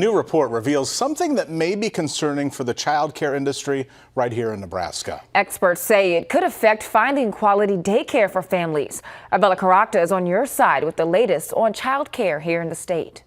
New report reveals something that may be concerning for the child care industry right here in Nebraska. Experts say it could affect finding quality daycare for families. Abella Caracta is on your side with the latest on child care here in the state.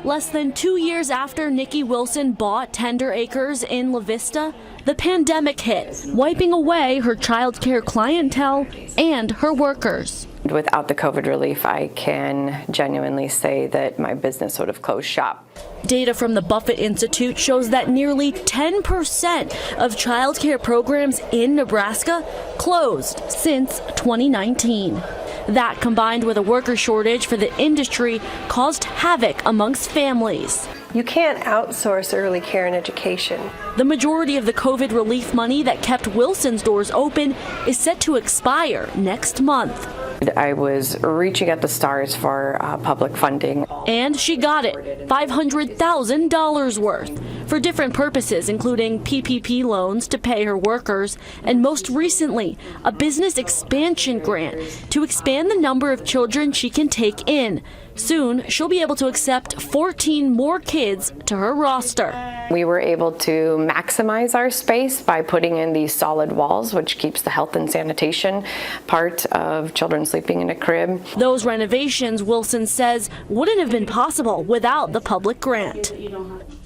Less than 2 years after Nikki Wilson bought Tender Acres in La Vista, the pandemic hit, wiping away her child care clientele and her workers. Without the COVID relief, I can genuinely say that my business would have closed shop. Data from the Buffett Institute shows that nearly 10% of child care programs in Nebraska closed since 2019. That, combined with a worker shortage for the industry, caused havoc amongst families. You can't outsource early care and education. The majority of the COVID relief money that kept Wilson's doors open is set to expire next month. I was reaching at the stars for public funding. And she got it, $500,000 worth, for different purposes, including PPP loans to pay her workers, and most recently, a business expansion grant to expand the number of children she can take in. Soon, she'll be able to accept 14 more kids to her roster. We were able to maximize our space by putting in these solid walls, which keeps the health and sanitation part of children sleeping in a crib. Those renovations, Wilson says, wouldn't have been possible without the public grant.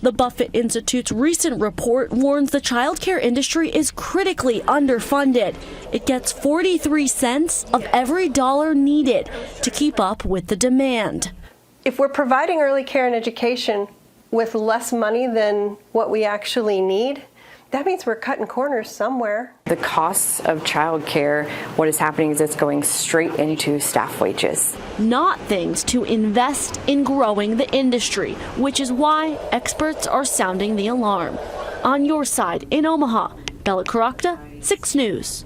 The Buffett Institute's recent report warns the child care industry is critically underfunded. It gets 43 cents of every dollar needed to keep up with the demand. If we're providing early care and education with less money than what we actually need, that means we're cutting corners somewhere. The costs of child care, what is happening is it's going straight into staff wages. Not things to invest in growing the industry, which is why experts are sounding the alarm. On your side in Omaha, Bella Caracta, 6 News.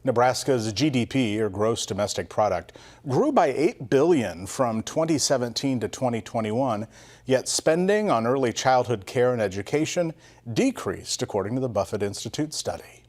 Nebraska's GDP, or gross domestic product, grew by $8 billion from 2017 to 2021, yet spending on early childhood care and education decreased, according to the Buffett Institute study.